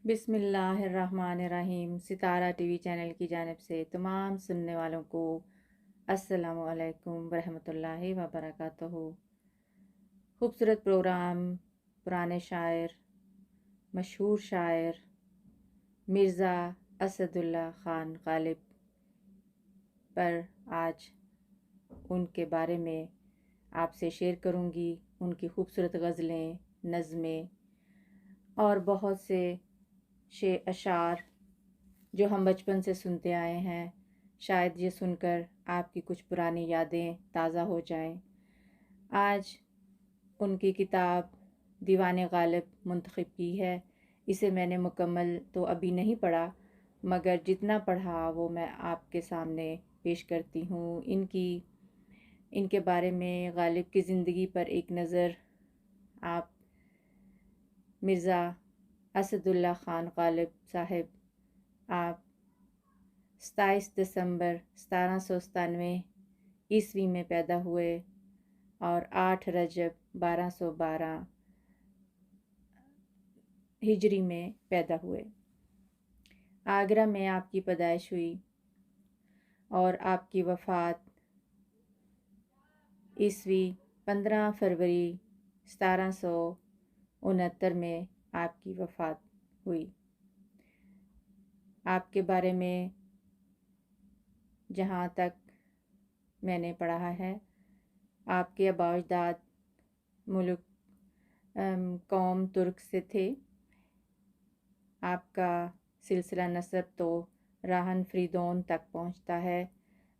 بسم اللہ الرحمن الرحیم۔ ستارہ ٹی وی چینل کی جانب سے تمام سننے والوں کو السلام علیکم ورحمۃ اللہ وبرکاتہ۔ خوبصورت پروگرام پرانے شاعر، مشہور شاعر مرزا اسد اللہ خان غالب پر آج ان کے بارے میں آپ سے شیئر کروں گی۔ ان کی خوبصورت غزلیں، نظمیں اور بہت سے اشعار جو ہم بچپن سے سنتے آئے ہیں، شاید یہ سن کر آپ کی کچھ پرانی یادیں تازہ ہو جائیں۔ آج ان کی کتاب دیوان غالب منتخب کی ہے۔ اسے میں نے مکمل تو ابھی نہیں پڑھا، مگر جتنا پڑھا وہ میں آپ کے سامنے پیش کرتی ہوں۔ ان کے بارے میں، غالب کی زندگی پر ایک نظر۔ آپ مرزا اسد اللہ خان غالب صاحب، آپ 27 دسمبر 1797 میں پیدا ہوئے اور 8 رجب 1212 ہجری میں پیدا ہوئے۔ آگرہ میں آپ کی پیدائش ہوئی اور آپ کی وفات 15 فروری 1769 میں آپ کی وفات ہوئی۔ آپ کے بارے میں جہاں تک میں نے پڑھا ہے، آپ کے آباء و اجداد قوم ترک سے تھے۔ آپ کا سلسلہ نسب تو راہن فریدون تک پہنچتا ہے۔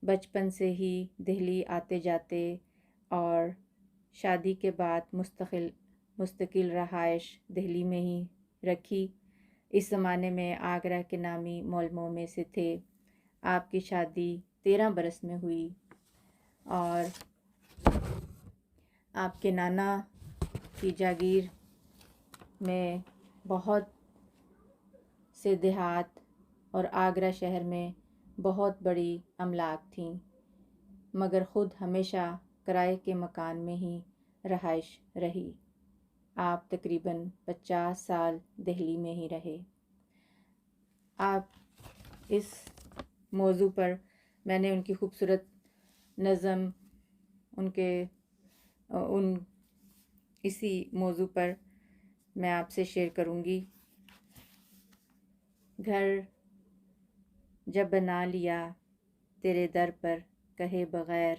بچپن سے ہی دہلی آتے جاتے اور شادی کے بعد مستقل رہائش دہلی میں ہی رکھی۔ اس زمانے میں آگرہ کے نامی معلموں میں سے تھے۔ آپ کی شادی 13 برس میں ہوئی اور آپ کے نانا کی جاگیر میں بہت سے دیہات اور آگرہ شہر میں بہت بڑی املاک تھیں، مگر خود ہمیشہ کرائے کے مکان میں ہی رہائش رہی۔ آپ تقریباً 50 سال دہلی میں ہی رہے۔ آپ اس موضوع پر میں نے ان کی خوبصورت نظم اسی موضوع پر میں آپ سے شیئر کروں گی۔ گھر جب بنا لیا تیرے در پر کہے بغیر،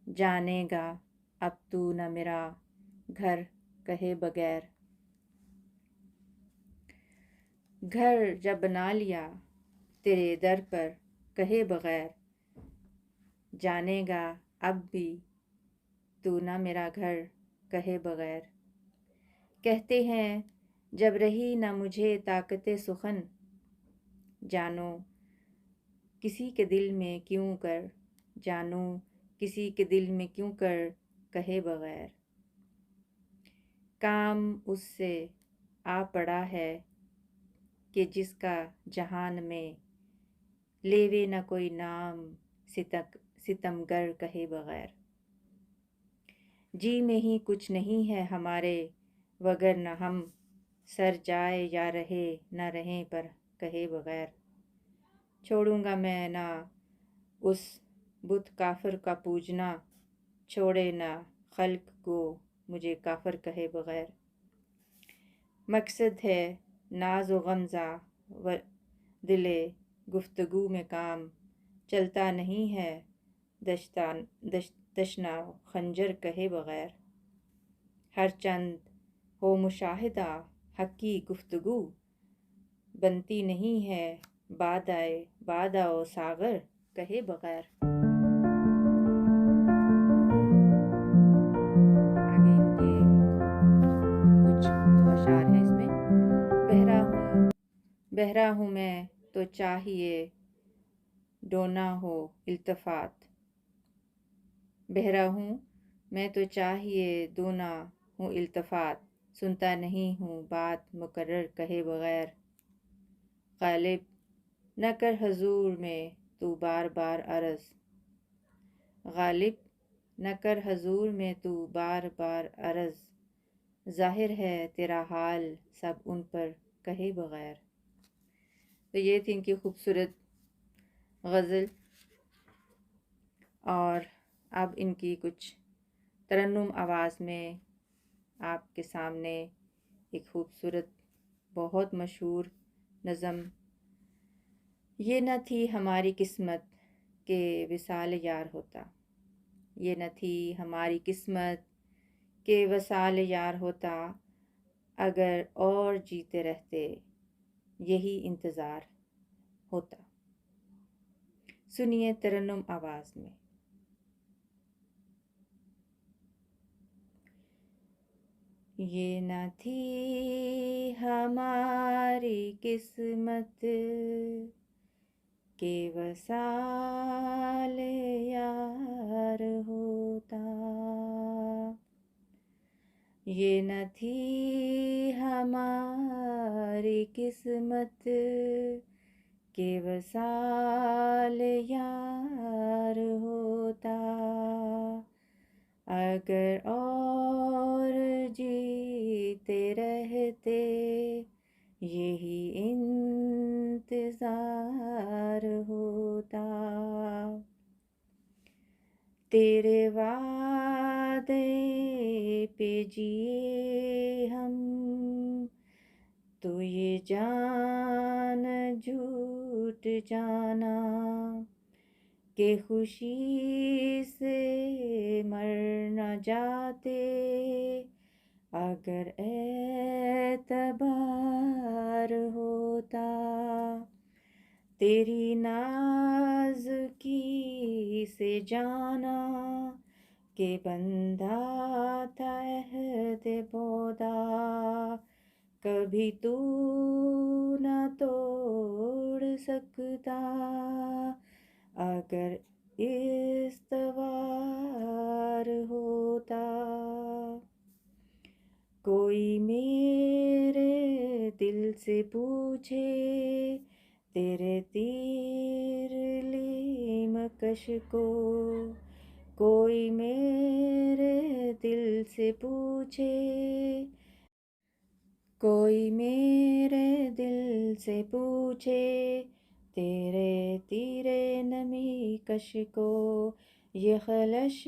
جانے گا اب تو نہ میرا گھر کہے بغیر۔ گھر جب بنا لیا تیرے در پر کہے بغیر، جانے گا اب بھی تو نہ میرا گھر کہے بغیر۔ کہتے ہیں جب رہی نہ مجھے طاقت سخن، جانو کسی کے دل میں کیوں کر کہے بغیر۔ کام اس سے آ پڑا ہے کہ جس کا جہان میں، لیوے نہ کوئی نام ستمگر کہے بغیر۔ جی میں ہی کچھ نہیں ہے ہمارے وگر نہ ہم، سر جائے یا رہے نہ رہیں پر کہے بغیر۔ چھوڑوں گا میں نہ اس بت کافر کا پوجنا، چھوڑے نہ خلق کو مجھے کافر کہے بغیر۔ مقصد ہے ناز و غمزہ و دل گفتگو میں کام، چلتا نہیں ہے دشنا خنجر کہے بغیر۔ ہر چند ہو مشاہدہ حق کی گفتگو، بنتی نہیں ہے باد و ساغر کہے بغیر۔ آگے ان کے کچھ دو اشعار ہیں اس میں۔ بہرا ہوں میں تو چاہیے ڈونا ہو التفات، بہرا ہوں میں تو چاہیے دونا ہوں التفات، سنتا نہیں ہوں بات مقرر کہے بغیر۔ غالب نہ کر حضور میں تو بار بار عرض، غالب نہ کر حضور میں تو بار بار عرض، ظاہر ہے تیرا حال سب ان پر کہے بغیر۔ تو یہ تھی ان کی خوبصورت غزل، اور اب ان کی کچھ ترنم آواز میں آپ کے سامنے ایک خوبصورت بہت مشہور نظم، یہ نہ تھی ہماری قسمت کہ وصال یار ہوتا، یہ نہ تھی ہماری قسمت کہ وصال یار ہوتا، اگر اور جیتے رہتے یہی انتظار ہوتا۔ سنیے ترنم آواز میں۔ یہ نہ تھی ہماری قسمت کہ وصال یار ہوتا، یہ نہ تھی ہماری قسمت کہ وصال یار ہوتا، اگر اور جیتے رہتے یہی انتظار ہوتا، تیرے وعدے پہ جیے ہم تو یہ جان جھوٹ جانا کہ خوشی سے مر نہ جاتے اگر اعتبار ہوتا، تیری نازکی سے جانا کہ بندھا تھا عہد بودا، کبھی تو نہ توڑ سکتا اگر استوار ہوتا، کوئی میرے دل سے پوچھے تیرے تیر لیم کش کو، کوئی میرے دل سے پوچھے، کوئی میرے دل سے پوچھے تیرے تیرے نمی کش کو، یہ خلش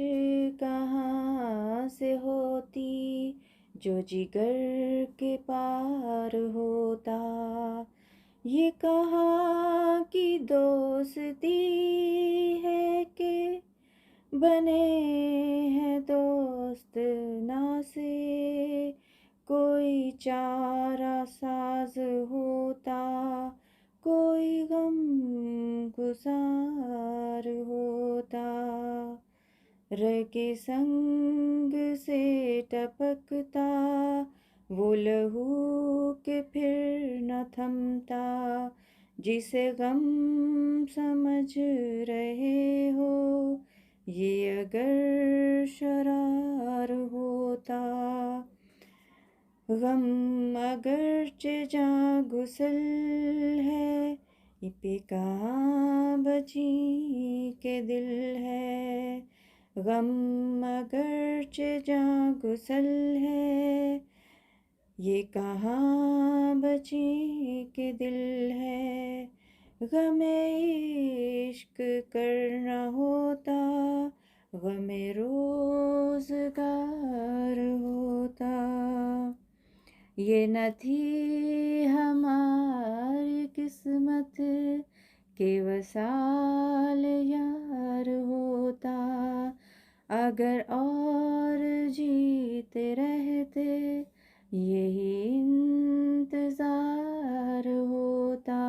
کہاں سے ہوتی جو جگر کے پار ہوتا، یہ کہاں کی دوستی ہے کہ بنے ہیں دوست نا سے، کوئی چارہ ساز ہوتا کوئی غم گسار ہوتا، رگ سنگ سے ٹپکتا وہ لہو کہ پھر نہ تھمتا، جسے غم سمجھ رہے ہو یہ اگر شرار ہوتا، غم اگرچہ جاں گسل ہے پہ کہاں بچی کے دل ہے، غم اگرچہ جاں گسل ہے یہ کہاں بچی کے دل ہے، غم عشق کرنا ہوتا غم روزگار ہوتا، یہ نہ تھی ہماری قسمت کہ وصال یار ہوتا، اگر اور جیتے رہتے یہی انتظار ہوتا۔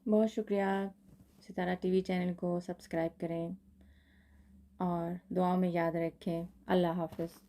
بہت شکریہ۔ ستارہ ٹی وی چینل کو سبسکرائب کریں اور دعاؤں میں یاد رکھیں۔ اللہ حافظ۔